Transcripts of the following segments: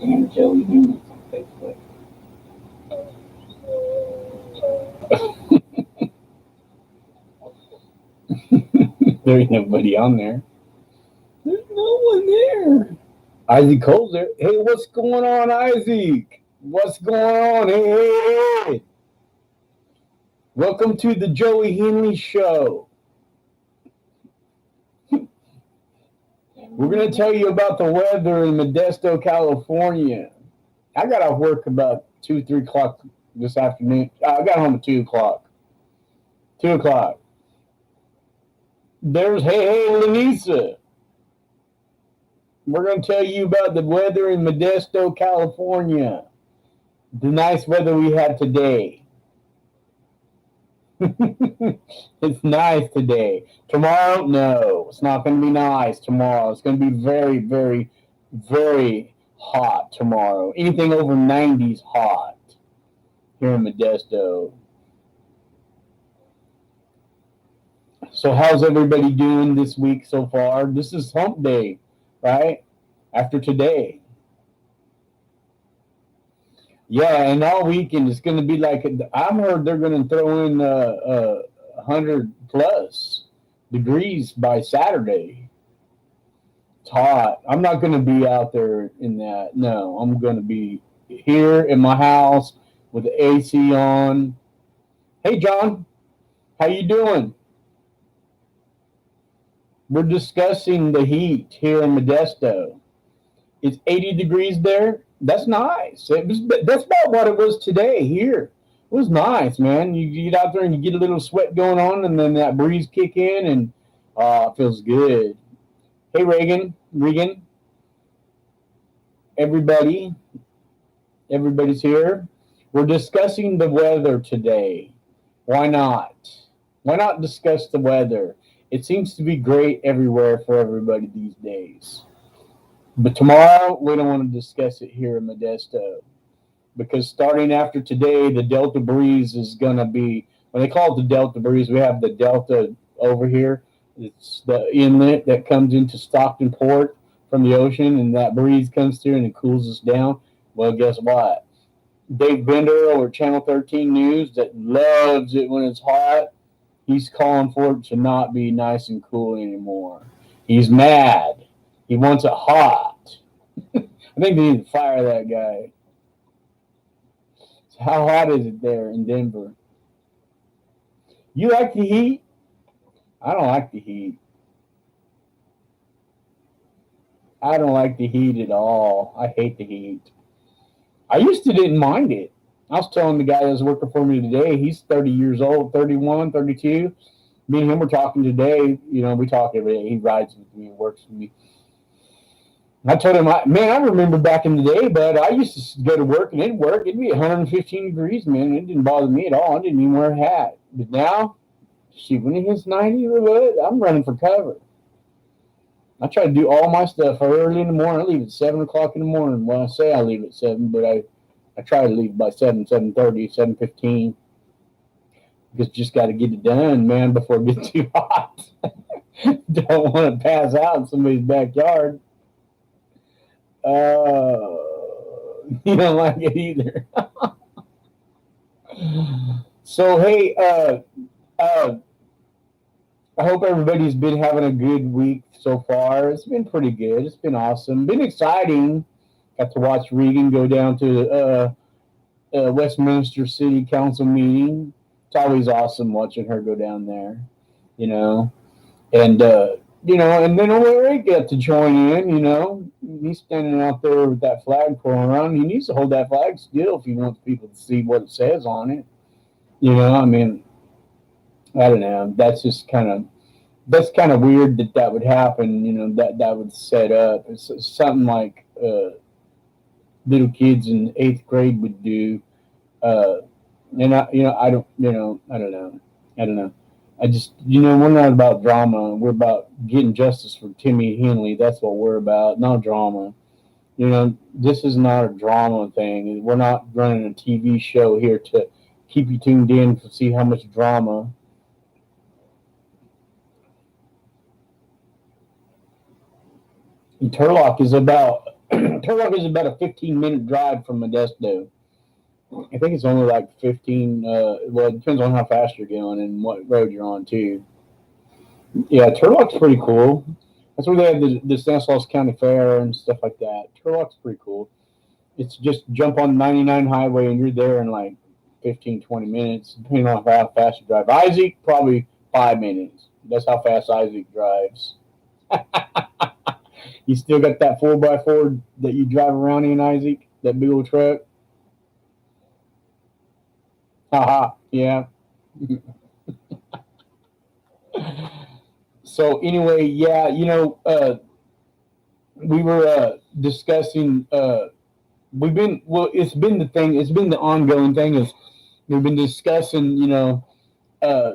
and Joey Humans on Facebook. There ain't nobody on there. There's no one there. Isaac Cole's there. Hey, what's going on, Isaac? What's going on? Hey. Welcome to the Joey Henley Show. We're going to tell you about the weather in Modesto, California. I got off work about 2, 3 o'clock this afternoon. I got home at 2 o'clock. 2 o'clock. There's Hey Lanisa. We're going to tell you about the weather in Modesto, California. The nice weather we had today. It's nice today. Tomorrow, no, it's not going to be nice tomorrow. It's going to be very, very, very hot tomorrow. Anything over 90 is hot here in Modesto. So, how's everybody doing this week so far? This is hump day, right? After today. Yeah, and all weekend it's going to be like, I've heard they're going to throw in 100 plus degrees by Saturday. It's hot. I'm not going to be out there in that. No, I'm going to be here in my house with the AC on. Hey, John, how you doing? We're discussing the heat here in Modesto. It's 80 degrees there. That's nice. That's about what it was today here. It was nice, man. You get out there and you get a little sweat going on, and then that breeze kick in, and it feels good. Hey, Regan, everybody, everybody's here. We're discussing the weather today. Why not? Why not discuss the weather? It seems to be great everywhere for everybody these days. But tomorrow, we don't want to discuss it here in Modesto because starting after today, the Delta breeze is going to be, when they call it the Delta breeze, we have the Delta over here. It's the inlet that comes into Stockton Port from the ocean, and that breeze comes through and it cools us down. Well, guess what? Dave Bender over Channel 13 News that loves it when it's hot, he's calling for it to not be nice and cool anymore. He's mad. He wants it hot. I think they need to fire that guy. So how hot is it there in Denver? You like the heat? I don't like the heat. I don't like the heat at all. I hate the heat. I used to didn't mind it. I was telling the guy that was working for me today, he's 30 years old, 31, 32. Me and him were talking today. You know, we talk every day. He rides with me and works with me. I told him, man, I remember back in the day, but I used to go to work and it'd work. It'd be 115 degrees, man. It didn't bother me at all. I didn't even wear a hat. But now, shoot, when it hits 90 or what, I'm running for cover. I try to do all my stuff early in the morning. I leave at 7 o'clock in the morning. Well, I say I leave at 7, but I try to leave by 7, 7:30, 7:15. Because just got to get it done, man, before it gets too hot. Don't want to pass out in somebody's backyard. You don't like it either. So, hey, I hope everybody's been having a good week so far. It's been pretty good. It's been awesome. Been exciting. Got to watch Regan go down to Westminster City Council meeting. It's always awesome watching her go down there, you know. And and then O'Leary got to join in. He's standing out there with that flag pulling around. He needs to hold that flag still if he wants people to see what it says on it. I mean, I don't know. That's kind of weird that would happen. That would set up. It's something like little kids in eighth grade would do. Uh, and I don't know. I just, we're not about drama. We're about getting justice for Timmy Henley. That's what we're about, not drama. This is not a drama thing. We're not running a TV show here to keep you tuned in to see how much drama. And Turlock is about Turlock is about a 15-minute drive from Modesto. I think it's only like 15. Well, it depends on how fast you're going and what road you're on too. Yeah, Turlock's pretty cool. That's where they have the Stanislaus County Fair and stuff like that. Turlock's pretty cool. It's just jump on the 99 highway and you're there in like 15, 20 minutes, depending on how fast you drive. Isaac, probably 5 minutes. That's how fast Isaac drives. You still got that 4x4 that you drive around in, Isaac? That big old truck? Haha, yeah. So anyway, yeah, we were discussing. It's been the thing. It's been the ongoing thing. Is we've been discussing, uh,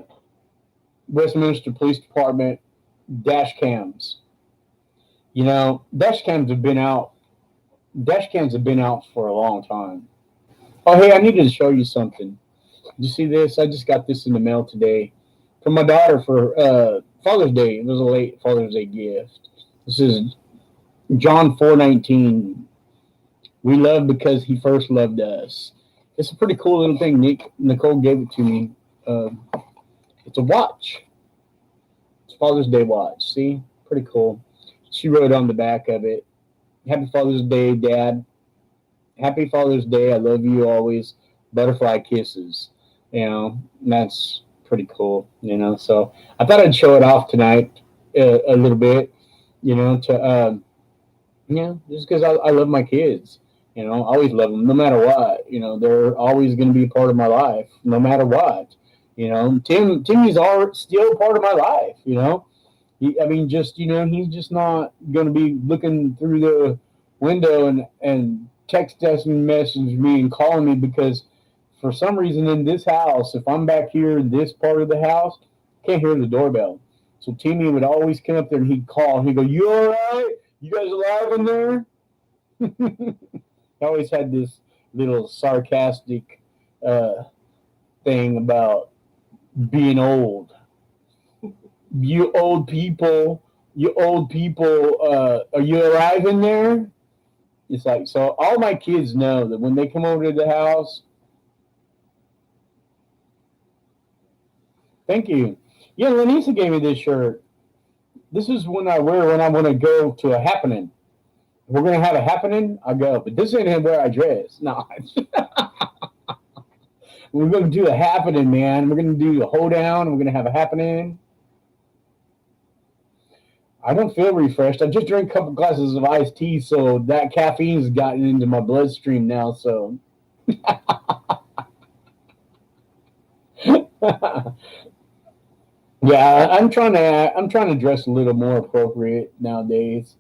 Westminster Police Department dash cams. Dash cams have been out. Dash cams have been out for a long time. Oh, hey, I needed to show you something. Did you see this? I just got this in the mail today from my daughter for Father's Day. It was a late Father's Day gift. This is John 4:19. We love because he first loved us. It's a pretty cool little thing. Nicole gave it to me. Uh, it's a watch. It's Father's Day watch. See, pretty cool. She wrote on the back of it, "Happy Father's Day, Dad. Happy Father's Day. I love you always. Butterfly kisses." That's pretty cool. So I thought I'd show it off tonight a little bit. To just because I love my kids. I always love them, no matter what. They're always going to be a part of my life, no matter what. Timmy's still part of my life. He's just not going to be looking through the window and text message me and calling me because for some reason in this house, if I'm back here in this part of the house, I can't hear the doorbell. So Timmy would always come up there and he'd call. He'd go, "You all right? You guys alive in there?" I always had this little sarcastic thing about being old. You old people, are you alive in there? It's like, so all my kids know that when they come over to the house, thank you. Yeah, Lanisa gave me this shirt. This is when I wear when I want to go to a happening. If we're gonna have a happening, I go. But this ain't where I dress. No, we're gonna do a happening, man. We're gonna do a hoedown. We're gonna have a happening. I don't feel refreshed. I just drank a couple glasses of iced tea, so that caffeine's gotten into my bloodstream now. So, yeah, I'm trying to dress a little more appropriate nowadays.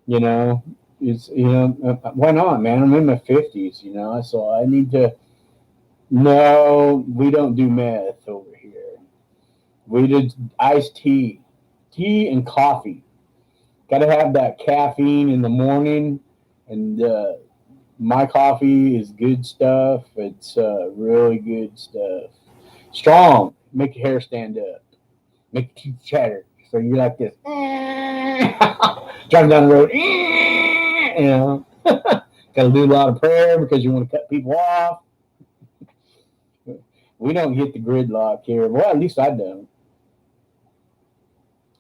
You know, why not, man? I'm in my 50s. So I need to. No, we don't do meth over here. We did iced tea and coffee. Got to have that caffeine in the morning, and my coffee is good stuff. It's really good stuff. Strong, make your hair stand up, make your teeth chatter. So you like this, driving down the road, got to do a lot of prayer because you want to cut people off. We don't hit the gridlock here. Well, at least I don't.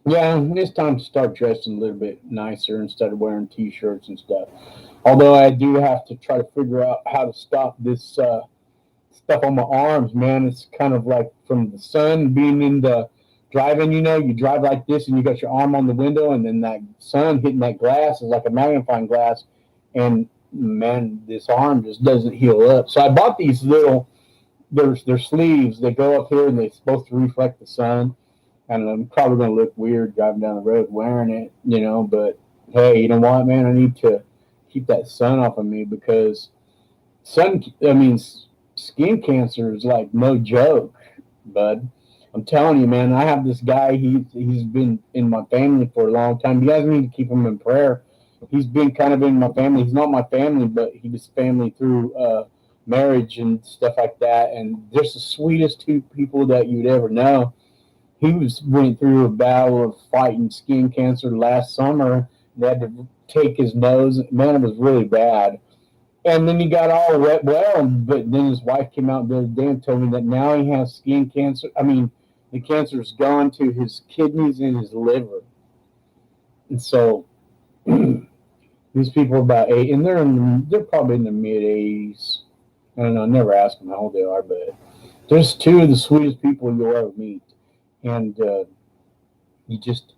Yeah, it's time to start dressing a little bit nicer instead of wearing t-shirts and stuff. Although I do have to try to figure out how to stop this stuff on my arms, man. It's kind of like from the sun being in the driving, you drive like this and you got your arm on the window and then that sun hitting that glass is like a magnifying glass. And man, this arm just doesn't heal up. So I bought these little, their sleeves. They go up here and they're supposed to reflect the sun. And I'm probably going to look weird driving down the road wearing it, but hey, you know what, man? I need to keep that sun off of me because skin cancer is like no joke, bud. I'm telling you, man, I have this guy, he's been in my family for a long time. You guys need to keep him in prayer. He's been kind of in my family. He's not my family, but he was family through marriage and stuff like that. And they're the sweetest two people that you'd ever know. Went through a battle of fighting skin cancer last summer. They had to take his nose. Man, it was really bad. And then he got all wet. Well, but then his wife came out the other day and told me that now he has skin cancer. I mean, the cancer's gone to his kidneys and his liver. And so these people are about eight, and they're probably in their mid 80s. I don't know. Never ask them how old they are, but there's two of the sweetest people you'll ever meet, and you just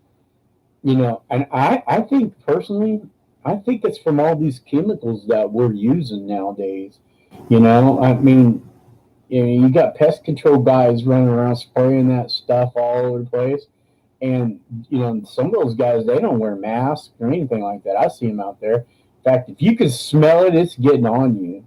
and I think personally, I think it's from all these chemicals that we're using nowadays. I mean, you got pest control guys running around spraying that stuff all over the place. And, some of those guys, they don't wear masks or anything like that. I see them out there. In fact, if you can smell it, it's getting on you.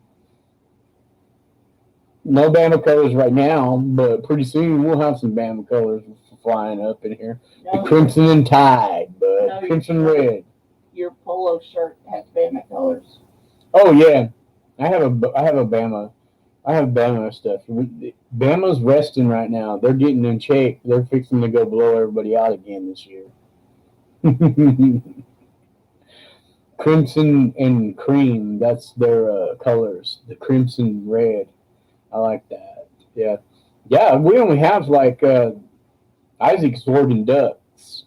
No Bama colors right now, but pretty soon we'll have some Bama colors flying up in here. The Crimson and Tide, but Crimson Red. Your polo shirt has Bama colors. Oh yeah, I have a Bama. I have Bama stuff. Bama's resting right now. They're getting in shape. They're fixing to go blow everybody out again this year. Crimson and cream. That's their colors. The crimson red. I like that. Yeah. Yeah, we only have like Isaac's Oregon Ducks.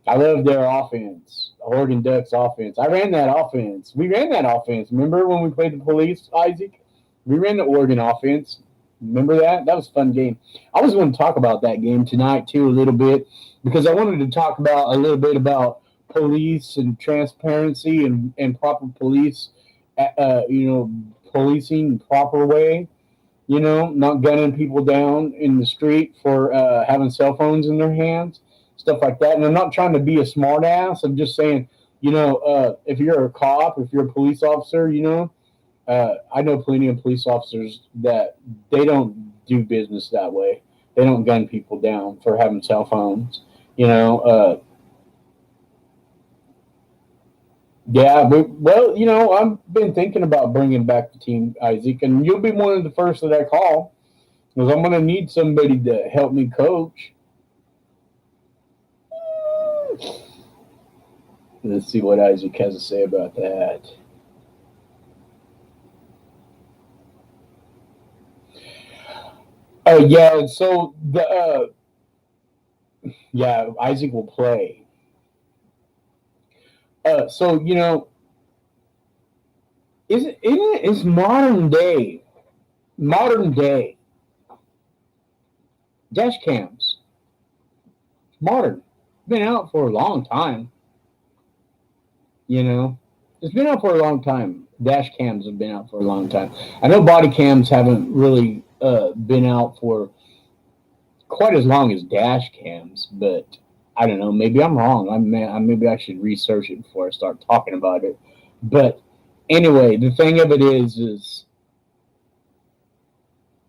I love their offense. Oregon Ducks offense. I ran that offense. We ran that offense. Remember when we played the police, Isaac? We ran the Oregon offense. Remember that? That was a fun game. I was going to talk about that game tonight, too, a little bit, because I wanted to talk about a little bit about police and transparency and proper police, policing the proper way, not gunning people down in the street for having cell phones in their hands, stuff like that. And I'm not trying to be a smart ass. I'm just saying, if you're a cop, if you're a police officer, I know plenty of police officers that they don't do business that way. They don't gun people down for having cell phones. Yeah, but, I've been thinking about bringing back the team, Isaac, and you'll be one of the first that I call because I'm going to need somebody to help me coach. Let's see what Isaac has to say about that. Yeah, so Isaac will play. So it's modern day dash cams. Modern, been out for a long time. It's been out for a long time. Dash cams have been out for a long time. I know body cams haven't really been out for quite as long as dash cams, but I don't know. Maybe I'm wrong. Maybe I should research it before I start talking about it. But anyway, the thing of it is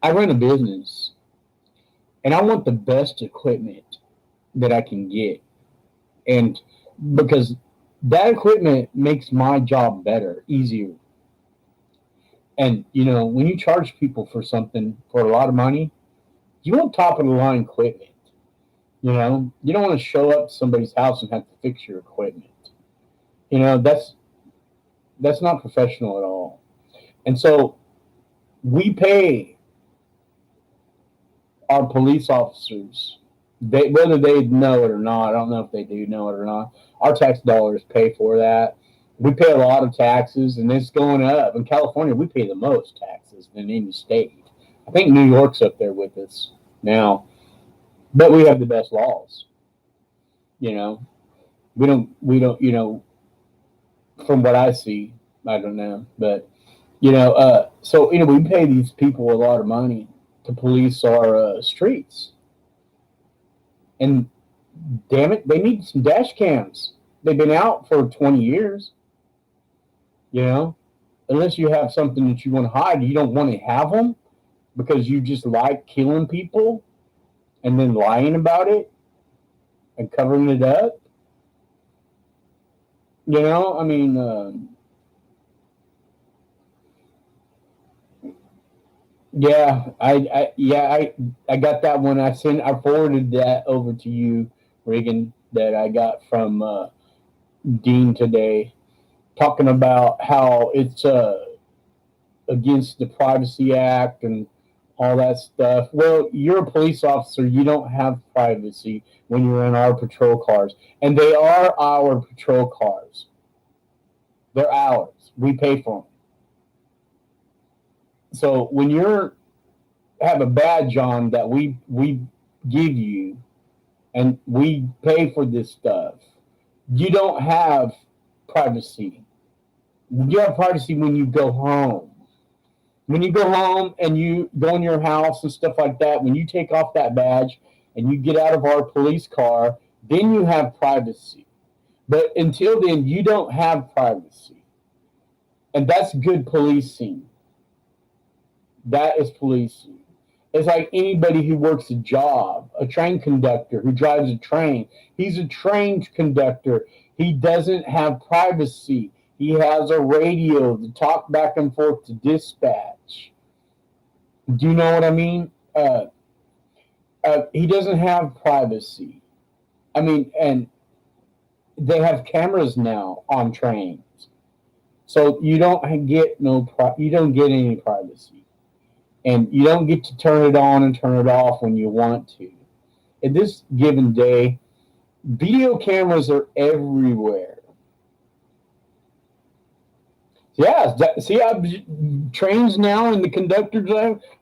I run a business, and I want the best equipment that I can get, and because that equipment makes my job better, easier. And when you charge people for something for a lot of money, you want top of the line equipment. You don't want to show up to somebody's house and have to fix your equipment. That's not professional at all. And so we pay our police officers, whether they know it or not. I don't know if they do know it or not. Our tax dollars pay for that. We pay a lot of taxes, and it's going up. In California, we pay the most taxes than any state. I think New York's up there with us now, but we have the best laws. We don't. From what I see, I don't know, but so we pay these people a lot of money to police our streets, and damn it, they need some dash cams. They've been out for 20 years. Unless you have something that you want to hide, you don't want to have them because you just like killing people and then lying about it and covering it up. I mean, yeah, I got that one. I forwarded that over to you, Regan, that I got from Dean today, talking about how it's against the Privacy Act and all that stuff. Well, you're a police officer. You don't have privacy when you're in our patrol cars, and they are our patrol cars. They're ours. We pay for them. So when you're have a badge on that we give you, and we pay for this stuff, you don't have privacy. You have privacy when you go home. When you go home and you go in your house and stuff like that, when you take off that badge and you get out of our police car, then you have privacy. But until then, you don't have privacy. And that's good policing. That is policing. It's like anybody who works a job, a train conductor who drives a train. He's a train conductor. He doesn't have privacy. He has a radio to talk back and forth to dispatch. Do you know what I mean? He doesn't have privacy. I mean, and they have cameras now on trains, so you don't get you don't get any privacy, and you don't get to turn it on and turn it off when you want to. In this given day, video cameras are everywhere. Yeah, see, trains now and the conductors.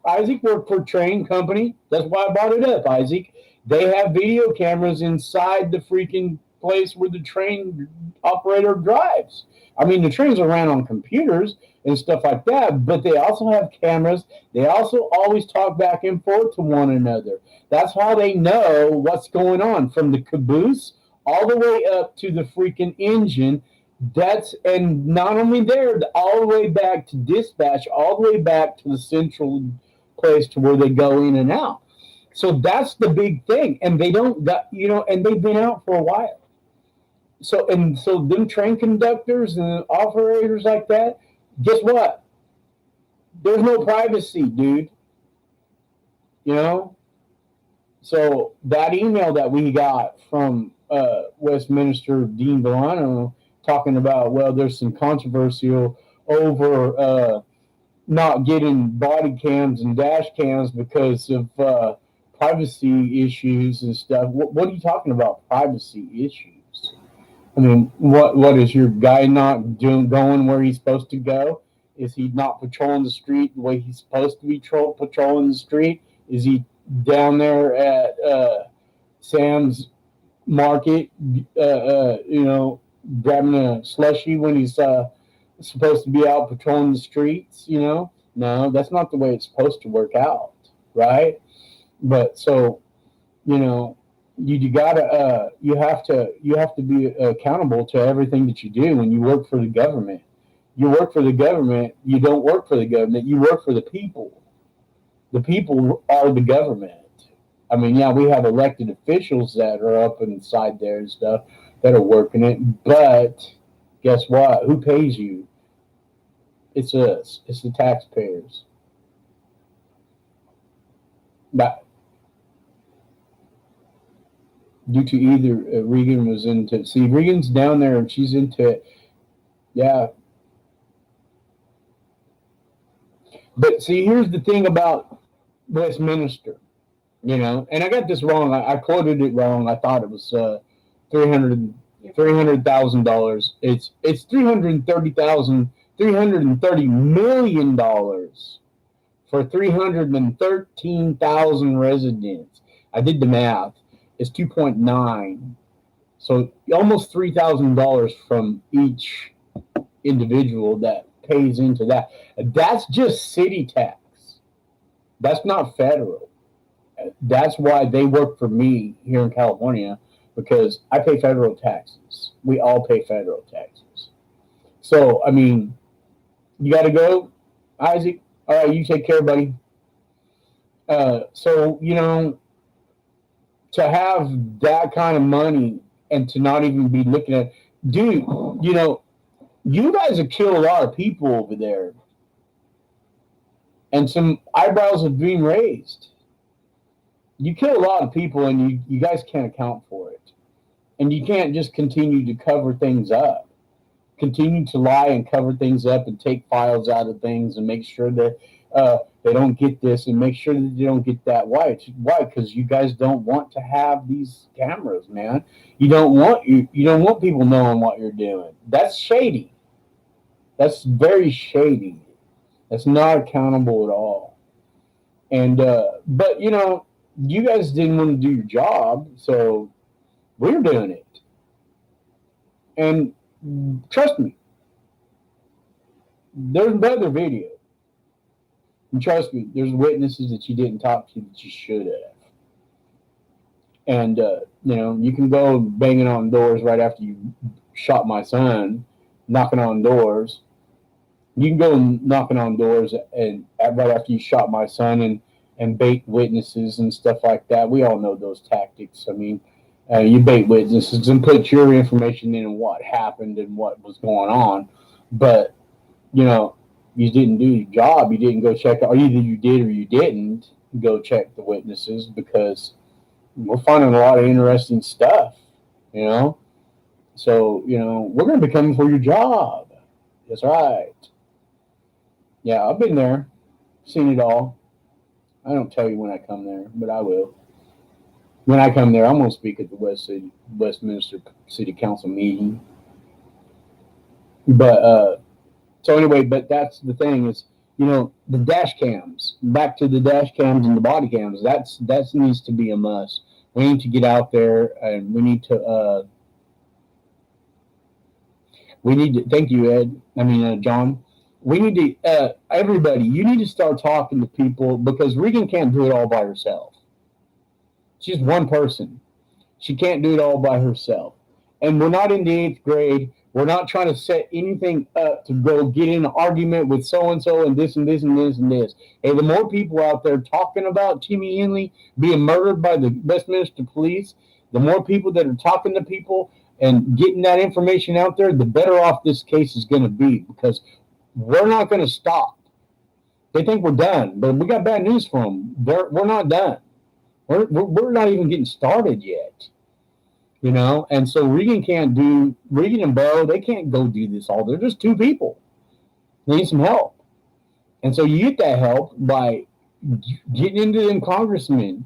Isaac worked for a train company. That's why I brought it up, Isaac. They have video cameras inside the freaking place where the train operator drives. I mean, the trains are ran on computers and stuff like that, but they also have cameras. They also always talk back and forth to one another. That's how they know what's going on, from the caboose all the way up to the freaking engine. And not only there, all the way back to dispatch, all the way back to the central place to where they go in and out. So that's the big thing. And they don't got, and they've been out for a while. So them train conductors and operators like that, guess what? There's no privacy, dude. So that email that we got from Westminster Dean Villano, talking about, well, there's some controversial over not getting body cams and dash cams because of privacy issues and stuff. What are you talking about, privacy issues? I mean, what is your guy not going where he's supposed to go? Is he not patrolling the street the way he's supposed to be patrolling the street? Is he down there at Sam's Market, grabbing a slushie when he's supposed to be out patrolling the streets? No, that's not the way it's supposed to work out, right? But so, you gotta you have to be accountable to everything that you do when you work for the government. You work for the government. You don't work for the government. You work for the people. The people are the government. I mean, yeah, we have elected officials that are up inside there and stuff that are working it, but guess what? Who pays you? It's us. It's the taxpayers. But due to either Regan was into, see, Regan's down there and she's into it. Yeah. But see, here's the thing about Westminster, and I got this wrong. I quoted it wrong. I thought it was $300,000. It's $330 million for 313,000 residents. I did the math. It's 2.9. So almost $3,000 from each individual that pays into that. That's just city tax. That's not federal. That's why they work for me here in California, because I pay federal taxes. We all pay federal taxes. So, I mean, you got to go, Isaac. All right, you take care, buddy. So, to have that kind of money and to not even be looking at, dude, you guys have killed a lot of people over there. And some eyebrows have been raised. You kill a lot of people and you guys can't account for it. And you can't just continue to cover things up. Continue to lie and cover things up and take files out of things and make sure that they don't get this and make sure that they don't get that. Why? Why? Because you guys don't want to have these cameras, man. You don't want people knowing what you're doing. That's shady. That's very shady. That's not accountable at all. And but you guys didn't want to do your job, so we're doing it. And trust me, there's another video. And trust me, there's witnesses that you didn't talk to that you should have. And you can go banging on doors right after you shot my son, knocking on doors. You can go knocking on doors and right after you shot my son and bait witnesses and stuff like that. We all know those tactics. I mean, you bait witnesses and put your information in and what happened and what was going on. But, you didn't do your job. You didn't go check, or either you did or you didn't go check the witnesses, because we're finding a lot of interesting stuff, So, we're going to be coming for your job. That's right. Yeah, I've been there, seen it all. I don't tell you when I come there, but I will. When I come there, I'm going to speak at the Westminster City Council meeting. But so anyway, but that's the thing is, the dash cams. Back to the dash cams and the body cams. That needs to be a must. We need to get out there, and we need to. Thank you, Ed. I mean, John. We need to. Everybody, you need to start talking to people, because Regan can't do it all by herself. She's one person. She can't do it all by herself. And we're not in the 8th grade. We're not trying to set anything up to go get in an argument with so-and-so and this and this and this and this. Hey, the more people out there talking about Timmy Henley being murdered by the Westminster police, the more people that are talking to people and getting that information out there, the better off this case is going to be, because we're not going to stop. They think we're done, but we got bad news for them. We're not done. We're not even getting started yet, and so Regan and Bo, they can't go do this all. They're just two people. They need some help. And so you get that help by getting into them congressmen,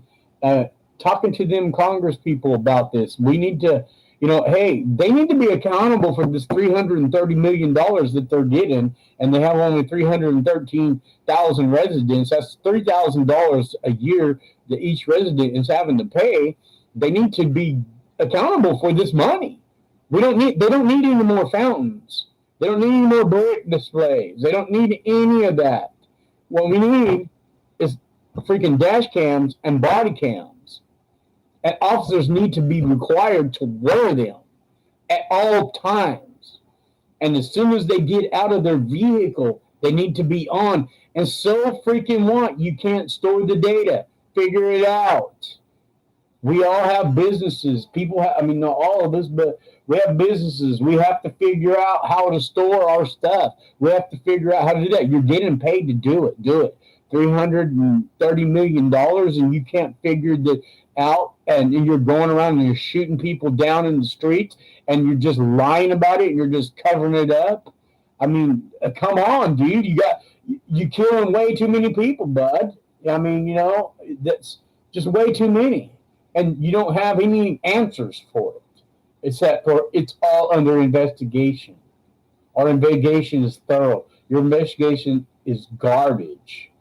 talking to them Congress people about this. We need to, hey, they need to be accountable for this $330 million that they're getting, and they have only 313,000 residents. That's $3,000 a year that each resident is having to pay. They need to be accountable for this money. They don't need any more fountains. They don't need any more brick displays. They don't need any of that. What we need is freaking dash cams and body cams. And officers need to be required to wear them at all times. And as soon as they get out of their vehicle, they need to be on. And so freaking what? You can't store the data. Figure it out. We all have businesses. Not all of us, but we have businesses. We have to figure out how to store our stuff. We have to figure out how to do that. You're getting paid to do it. Do it. $330 million, and you can't figure that out, and you're going around and you're shooting people down in the streets, and you're just lying about it, and you're just covering it up. I mean, come on, dude. You're killing way too many people, bud. I mean, that's just way too many. And you don't have any answers for it, except for it's all under investigation. Our investigation is thorough. Your investigation is garbage.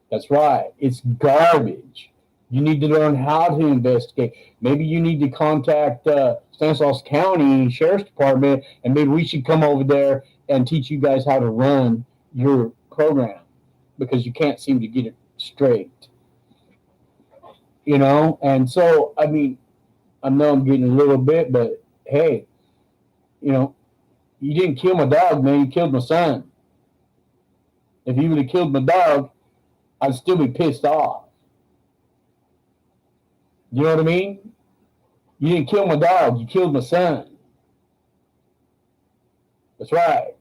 That's right. It's garbage. You need to learn how to investigate. Maybe you need to contact Stanislaus County Sheriff's Department, and maybe we should come over there and teach you guys how to run your program, because you can't seem to get it straight. And so, I mean, I know I'm getting a little bit, but hey, you didn't kill my dog, man. You killed my son. If you would have killed my dog, I'd still be pissed off. You know what I mean? You didn't kill my dog. You killed my son. That's right.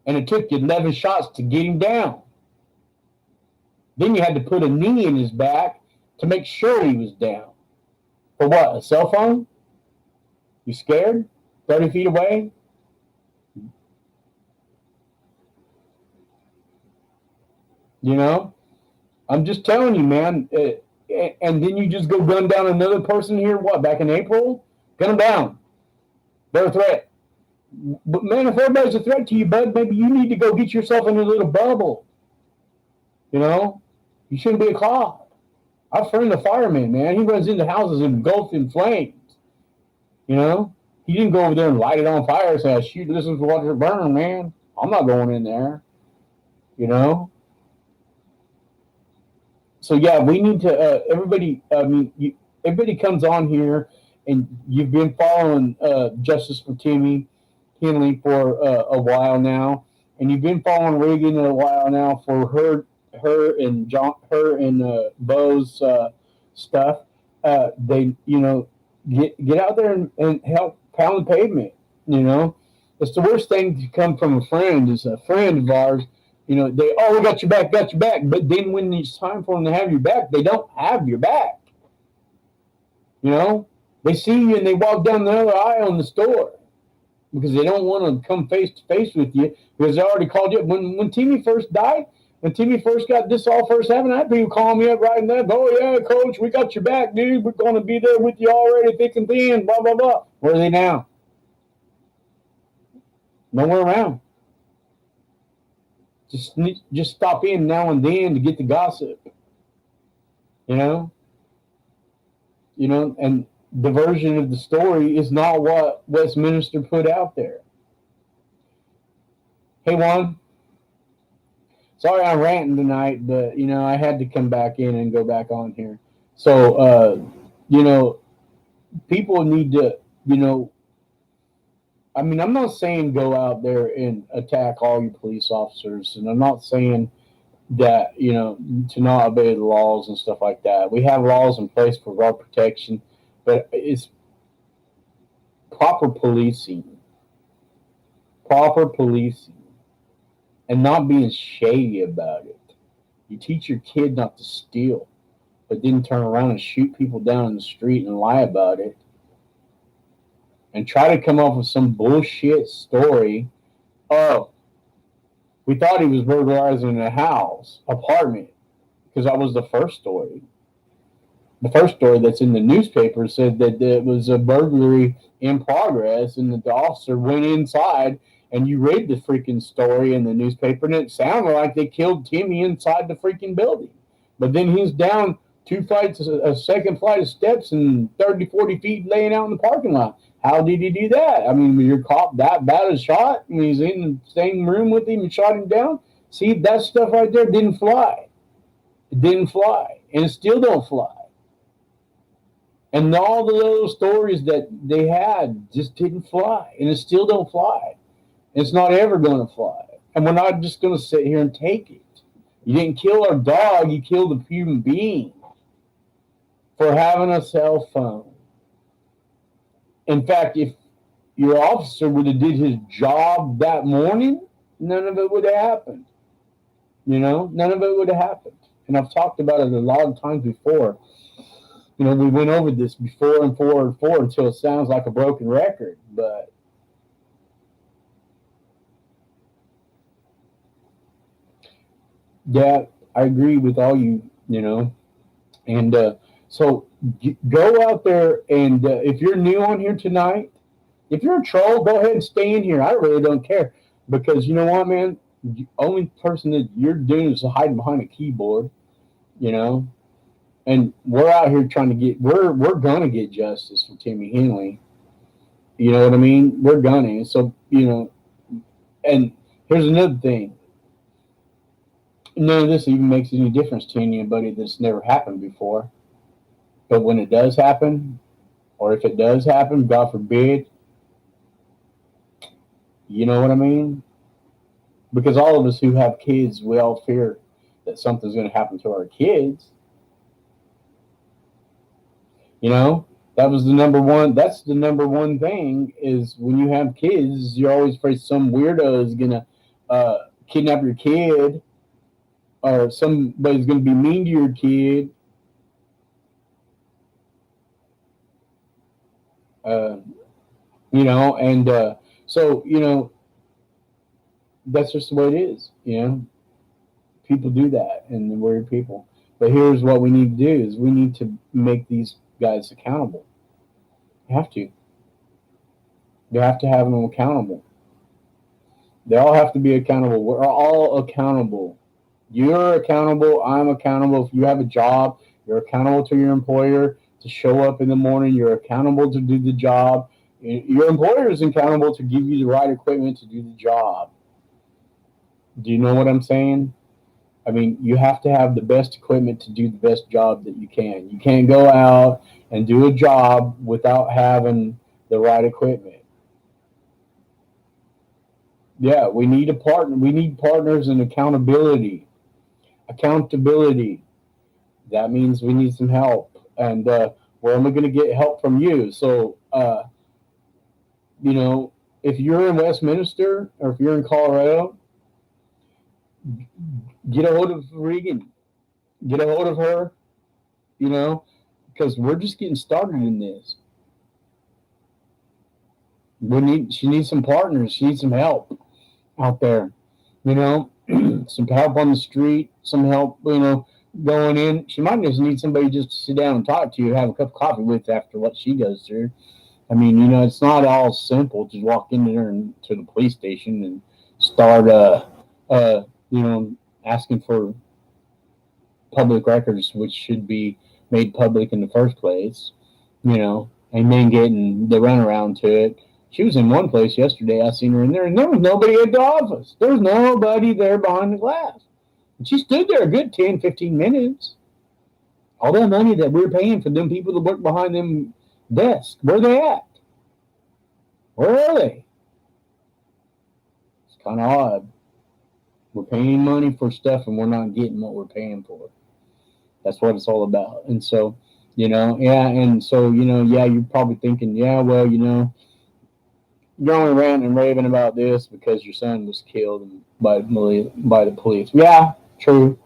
And it took you 11 shots to get him down. Then you had to put a knee in his back to make sure he was down. For what? A cell phone? You scared? 30 feet away? You know? I'm just telling you, man. And then you just go gun down another person here, what, back in April? Gun them down. They're a threat. But man, if everybody's a threat to you, bud, maybe you need to go get yourself in a little bubble. You know? You shouldn't be a cop. Our friend, the fireman, man, he runs into houses engulfed in flames. You know? He didn't go over there and light it on fire and say, shoot, this is what you're burning, man. I'm not going in there. You know? So yeah, we need to. Everybody, everybody comes on here, and you've been following Justice for Timmy Henley for a while now, and you've been following Reagan a while now for her and Bo's stuff. They, get out there and help pound the pavement. You know, it's the worst thing to come from a friend. Is a friend of ours, we got your back, got your back. But then when it's time for them to have your back, they don't have your back. You know, they see you and they walk down the other aisle in the store because they don't want to come face to face with you because they already called you. When Timmy first died, when Timmy first got this all first happened, I had people calling me up right now. Oh yeah, coach, we got your back, dude. We're going to be there with you already, thick and thin. Blah blah blah. Where are they now? Nowhere around. Just stop in now and then to get the gossip. You know, and the version of the story is not what Westminster put out there. Hey Juan, sorry I'm ranting tonight, but I had to come back in and go back on here. So people need to, I'm not saying go out there and attack all your police officers, and I'm not saying that to not obey the laws and stuff like that. We have laws in place for our protection, but it's proper policing, and not being shady about it. You teach your kid not to steal, but then turn around and shoot people down in the street and lie about it, and try to come up with some bullshit story. Oh, we thought he was burglarizing a house, apartment, because that was the first story. The first story that's in the newspaper said that it was a burglary in progress, and that the officer went inside. And you read the freaking story in the newspaper, and it sounded like they killed Timmy inside the freaking building. But then he's down a second flight of steps, and 30, 40 feet laying out in the parking lot. How did he do that? I mean, was your cop that bad a shot? I mean, he's in the same room with him and shot him down. See, that stuff right there didn't fly. It didn't fly, and it still don't fly. And all the little stories that they had just didn't fly, and it still don't fly. It's not ever going to fly. And we're not just going to sit here and take it. You didn't kill our dog, you killed a human being for having a cell phone. In fact, if your officer would have did his job that morning, none of it would have happened. None of it would have happened. And I've talked about it a lot of times before. We went over this before until it sounds like a broken record. But yeah, I agree with all you, and so go out there, and if you're new on here tonight, if you're a troll, go ahead and stay in here. I really don't care, because you know what, man, the only person that you're doing is hiding behind a keyboard, and we're out here trying to we're gonna get justice for Timmy Henley. You know what I mean? We're gonna. So and here's another thing. None of this even makes any difference to anybody that's never happened before. But when it does happen, or if it does happen, God forbid, you know what I mean? Because all of us who have kids, we all fear that something's going to happen to our kids. That was the number one. That's the number one thing is when you have kids, you're always afraid some weirdo is going to kidnap your kid, or somebody's going to be mean to your kid. uh, and so that's just the way it is. People do that, and they're weird people. But here's what we need to do: is we need to make these guys accountable. You have to. You have to have them accountable. They all have to be accountable. We're all accountable. You're accountable. I'm accountable. If you have a job, you're accountable to your employer to show up in the morning. You're accountable to do the job. Your employer is accountable to give you the right equipment to do the job. Do you know what I'm saying? I mean, you have to have the best equipment to do the best job that you can. You can't go out and do a job without having the right equipment. Yeah, we need a partner. We need partners in accountability. Accountability. That means we need some help. And where am I going to get help from you? So, if you're in Westminster or if you're in Colorado, get a hold of Regan. Get a hold of her, because we're just getting started in this. She needs some partners. She needs some help out there, some help on the street, some help, going in. She might just need somebody just to sit down and talk to you, have a cup of coffee with after what she goes through. I mean, it's not all simple to walk in there to the police station and start, asking for public records, which should be made public in the first place, and then getting the runaround to it. She was in one place yesterday. I seen her in there, and there was nobody at the office. There was nobody there behind the glass. And she stood there a good 10, 15 minutes. All that money that we're paying for them people to work behind them desks, where are they at? Where are they? It's kind of odd. We're paying money for stuff, and we're not getting what we're paying for. That's what it's all about. And so, and so, you're probably thinking, yeah, well, you're only ranting and raving about this because your son was killed by the police. Yeah, true.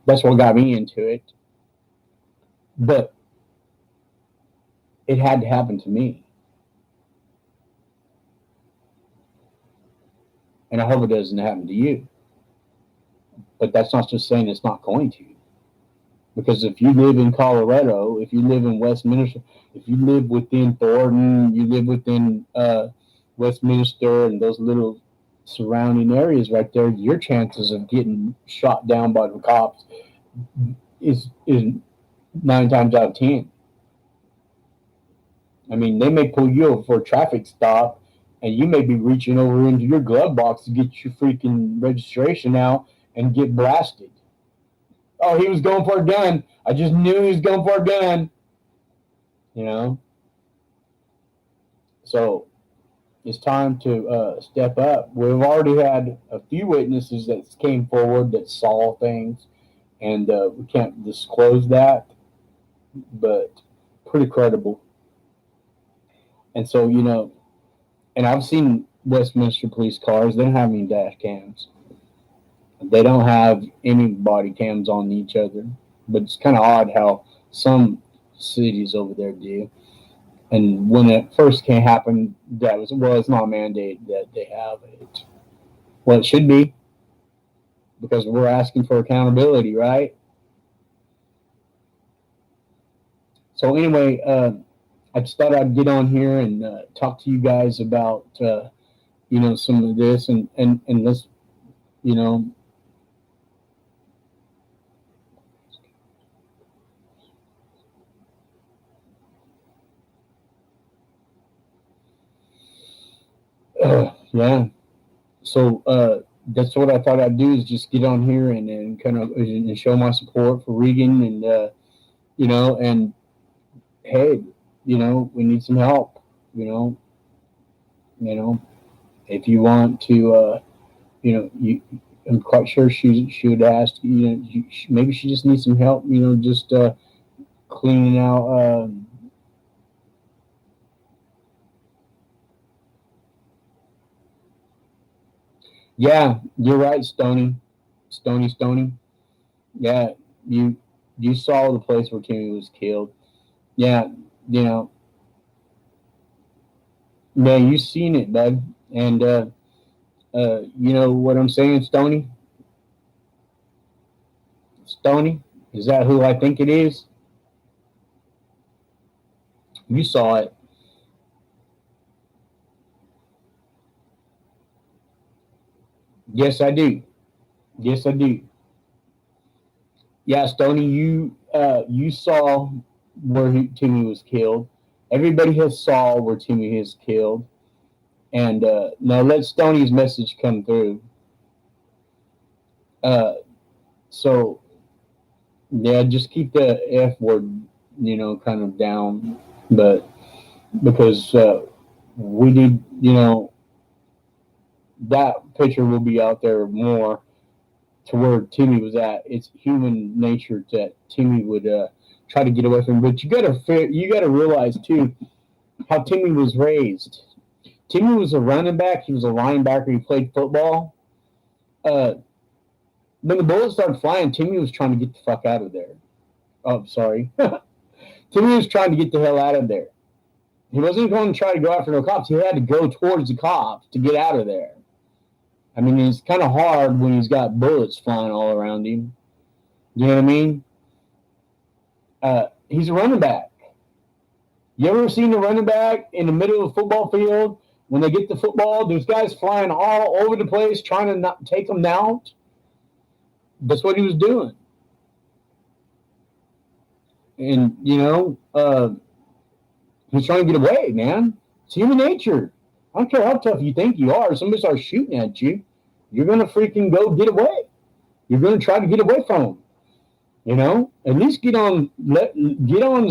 That's what got me into it. But it had to happen to me. And I hope it doesn't happen to you. But that's not just saying it's not going to. Because if you live in Colorado, if you live in Westminster, if you live within Thornton, you live within Westminster and those little surrounding areas right there, your chances of getting shot down by the cops is 9 times out of 10. I mean, they may pull you over for a traffic stop, and you may be reaching over into your glove box to get your freaking registration out and get blasted. Oh, he was going for a gun. I just knew he was going for a gun. So it's time to step up. We've already had a few witnesses that came forward that saw things, and we can't disclose that, but pretty credible. And so, and I've seen Westminster police cars. They don't have any dash cams. They don't have any body cams on each other. But it's kind of odd how some cities over there do. And when it first came happen, it's not mandated that they have it. Well, it should be, because we're asking for accountability, right? So anyway, I just thought I'd get on here and talk to you guys about some of this, and let's yeah. So that's what I thought I'd do, is just get on here and kind of and show my support for Regan, and and hey, we need some help. If you want to, I'm quite sure she would ask. Maybe she just needs some help. Just cleaning out. Yeah, you're right, Stony. Yeah, you saw the place where Timmy was killed. Yeah, you know, yeah, you've seen it, bud. And you know what I'm saying, Stony? Stony, is that who I think it is? You saw it. Yes, I do. Yes, I do. Yeah, Stony, you saw where Timmy was killed. Everybody has saw where Timmy is killed. And now let Stoney's message come through. Uh, so yeah, just keep the F word, kind of down. But because we need, that picture will be out there more to where Timmy was at. It's human nature that Timmy would try to get away from. But you gotta realize too how Timmy was raised. Timmy was a running back. He was a linebacker. He played football. Uh, when the bullets started flying, Timmy was trying to get the fuck out of there. Oh, sorry. Timmy was trying to get the hell out of there. He wasn't going to try to go after no cops. He had to go towards the cops to get out of there. I mean, it's kind of hard when he's got bullets flying all around him. You know what I mean? He's a running back. You ever seen a running back in the middle of a football field? When they get the football, there's guys flying all over the place trying to not take them out. That's what he was doing. And, he's trying to get away, man. It's human nature. I don't care how tough you think you are. If somebody starts shooting at you, you're going to freaking go get away. You're going to try to get away from them. At least get on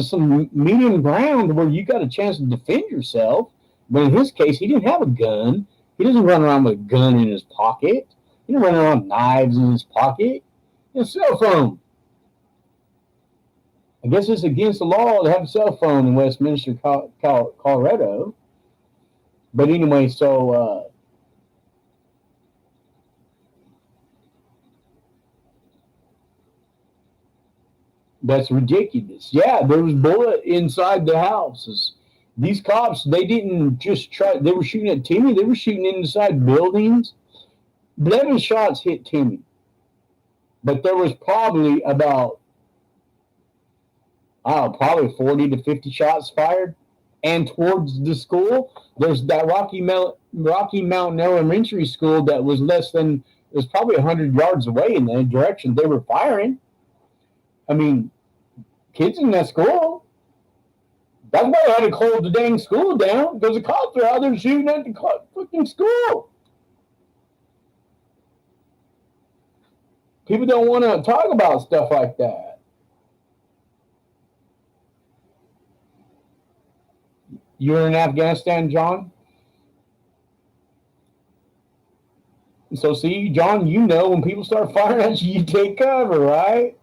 some medium ground where you got a chance to defend yourself. But in his case, he didn't have a gun. He doesn't run around with a gun in his pocket. He didn't run around with knives in his pocket. He has a cell phone. I guess it's against the law to have a cell phone in Westminster, Colorado. But anyway, so that's ridiculous. Yeah, there was bullet inside the houses. These cops, they didn't just try. They were shooting at Timmy. They were shooting inside buildings. 11 shots hit Timmy, but there was probably about, probably 40 to 50 shots fired. And towards the school, there's that Rocky Mountain Elementary School that was it was probably 100 yards away in the direction they were firing. I mean, kids in that school. That's why I had to close the dang school down, because the cops are out there shooting at the fucking school. People don't want to talk about stuff like that. You're in Afghanistan, John? So see, John, when people start firing at you, you take cover, right?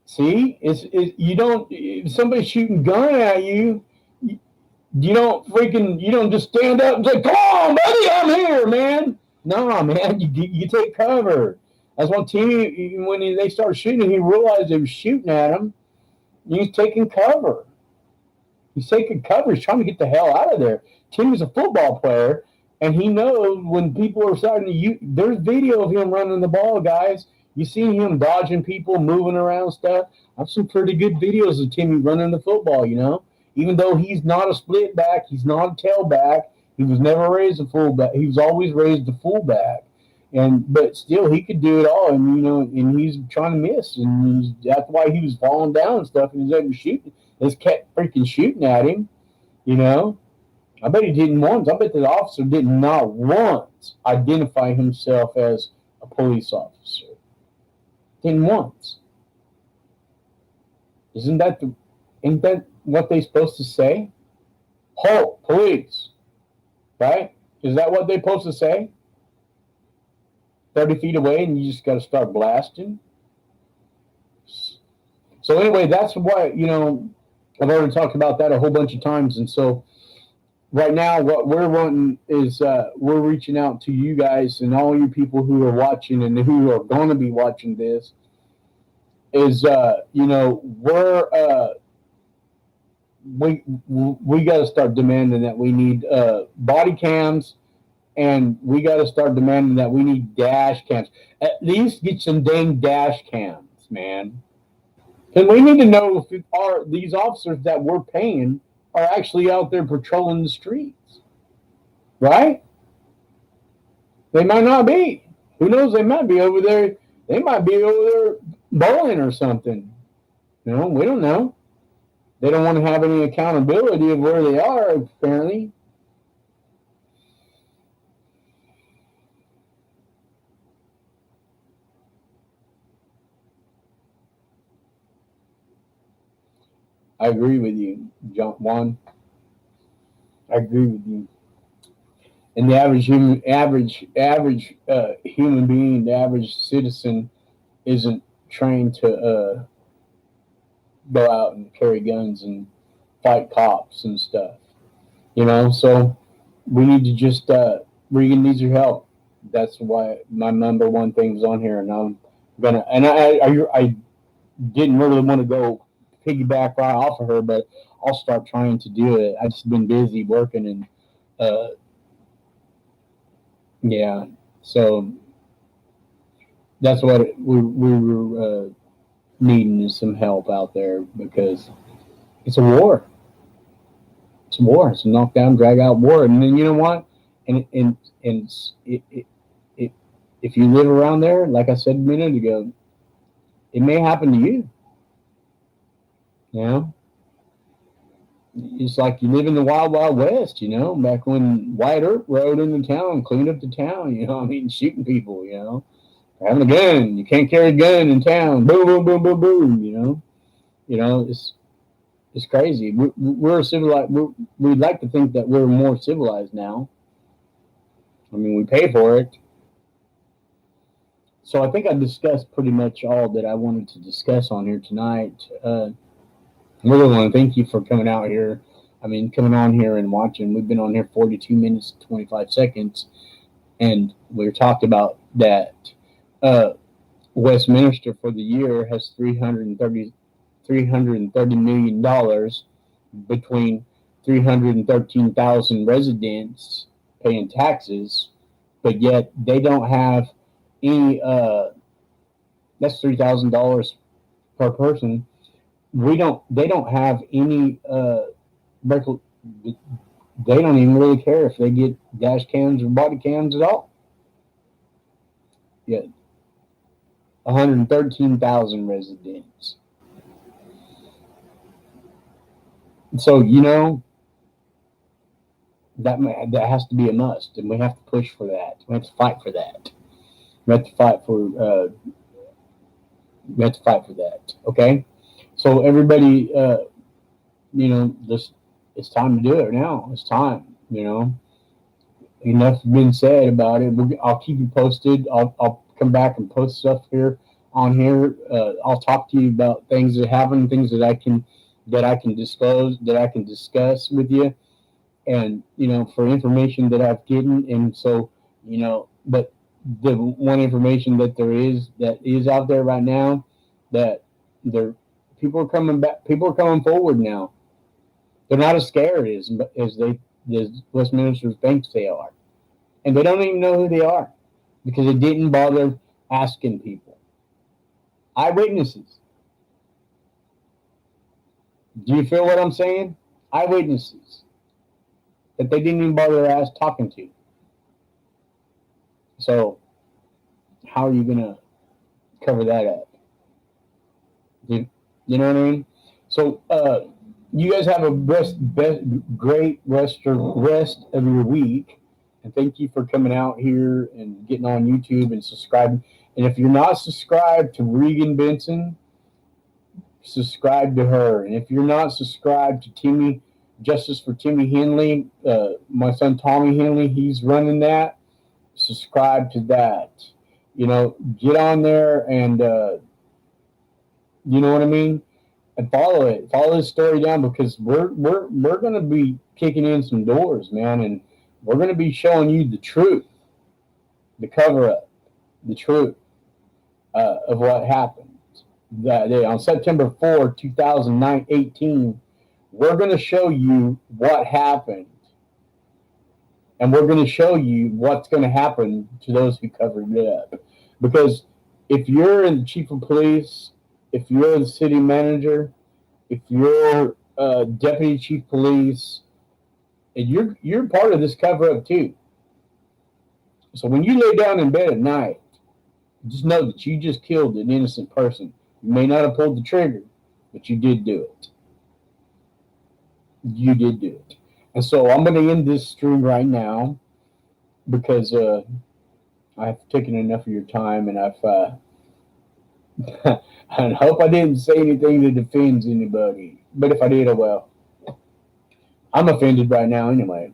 See, you don't. If somebody's shooting gun at you, you don't just stand up and say, "Come on, buddy, I'm here, man." No, man, you take cover. That's why Timmy, when they started shooting, he realized they were shooting at him. He's taking cover. He's taking cover. He's trying to get the hell out of there. Timmy's a football player, and he knows when people are starting to. There's video of him running the ball, guys. You see him dodging people, moving around stuff. I've seen pretty good videos of Timmy running the football, Even though he's not a split back, he's not a tailback. He was never raised a fullback. He was always raised a fullback. But still, he could do it all. And he's trying to miss. And that's why he was falling down and stuff. And he's able to shoot. They kept freaking shooting at him, I bet he didn't once. I bet the officer did not once identify himself as a police officer. Didn't once. Ain't that what they're supposed to say? Halt, police. Right? Is that what they're supposed to say? 30 feet away and you just got to start blasting? So anyway, that's why, I've already talked about that a whole bunch of times. And so right now, what we're wanting is we're reaching out to you guys and all you people who are watching and who are going to be watching this. is we got to start demanding that we need body cams, and we got to start demanding that we need dash cams. At least get some dang dash cams, man. Because we need to know if these officers that we're paying are actually out there patrolling the streets, right? They might not be. Who knows? They might be over there. They might be over there bowling or something. We don't know. They don't want to have any accountability of where they are, apparently. I agree with you, John Juan. I agree with you. And the average human being, the average citizen, isn't trained to go out and carry guns and fight cops and stuff. So we need to just Regan needs your help. That's why my number one thing is on here, and I'm gonna. And I didn't really want to go piggyback right off of her, but I'll start trying to do it. I've just been busy working, and yeah, so that's what we were needing, is some help out there, because it's a war. It's a war. It's a knockdown, drag out war. And then you know what? And it, if you live around there, like I said a minute ago, it may happen to you. You know, it's like you live in the wild, wild west. Back when Wyatt Earp rode into town and cleaned up the town. Shooting people. Having a gun. You can't carry a gun in town. Boom, boom, boom, boom, boom. It's crazy. We're civilized. We'd like to think that we're more civilized now. I mean, we pay for it. So I think I discussed pretty much all that I wanted to discuss on here tonight. I really want to thank you for coming out here. I mean, coming on here and watching. We've been on here 42 minutes, 25 seconds. And we talked about that Westminster for the year has $330 million between 313,000 residents paying taxes, but yet they don't have any. That's $3,000 per person. They don't have any. They don't even really care if they get dash cams or body cams at all. Yeah, 113,000 residents. So that has to be a must, and we have to push for that. We have to fight for that. We have to fight for. We have to fight for that. Okay, so everybody, this it's time to do it now. It's time. Enough been said about it. I'll keep you posted. I'll come back and post stuff here on here. I'll talk to you about things that happen, things that I can disclose, that I can discuss with you, and for information that I've gotten. And so but the one information that is out there right now, that people are coming back. People are coming forward now. They're not as scared as Westminster thinks they are, and they don't even know who they are, because they didn't bother asking people. Eyewitnesses. Do you feel what I'm saying? Eyewitnesses that they didn't even bother talking to. So how are you gonna cover that up? You know what I mean? So you guys have a great rest of your week, and thank you for coming out here and getting on YouTube and subscribing. And if you're not subscribed to Regan Benson, subscribe to her. And if you're not subscribed to Justice for Timmy Henley, my son Tommy Henley, he's running that. Subscribe to that. Get on there and you know what I mean, and follow it. Follow this story down, because we're gonna be kicking in some doors, man, and we're gonna be showing you the truth, the cover up, the truth of what happened. that day on September 4, 2018, we're going to show you what happened. And we're going to show you what's going to happen to those who covered it up. Because if you're in the chief of police, if you're the city manager, if you're deputy chief police, and you're part of this cover up too. So when you lay down in bed at night, just know that you just killed an innocent person. You may not have pulled the trigger, but you did do it. You did do it. And so I'm going to end this stream right now because I've taken enough of your time, and I've I hope I didn't say anything that offends anybody. But if I did, oh well. I'm offended right now anyway.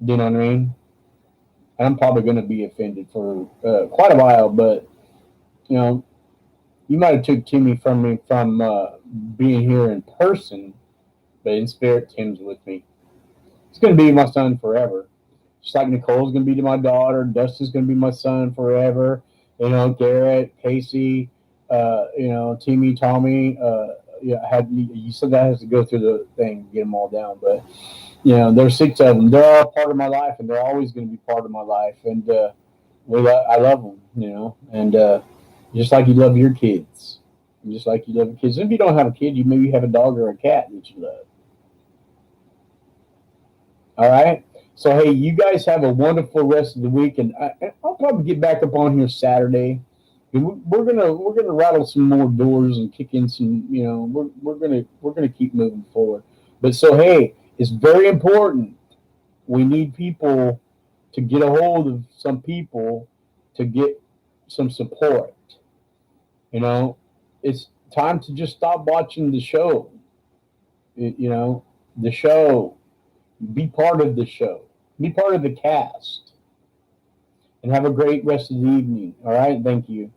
You know what I mean? And I'm probably going to be offended for quite a while, but you know, you might have took Timmy from me from being here in person, but in spirit, Tim's with me. He's going to be my son forever. Just like Nicole's going to be my daughter, Dustin's going to be my son forever. You know, Garrett, Casey, you know, Timmy, Tommy. Yeah, you said that has to go through the thing to get them all down, but you know, there's 6 of them. They're all part of my life, and they're always going to be part of my life. And I love them, you know, and just like you love your kids, just like you love your kids. And if you don't have a kid, you maybe have a dog or a cat that you love. All right. So hey, you guys have a wonderful rest of the week, and I'll probably get back up on here Saturday. We're gonna rattle some more doors and kick in some. You know, we're gonna keep moving forward. But so hey, it's very important. We need people to get a hold of some people to get some support. You know, it's time to just stop watching the show. You know, the show. Be part of the show. Be part of the cast. And have a great rest of the evening. All right. Thank you.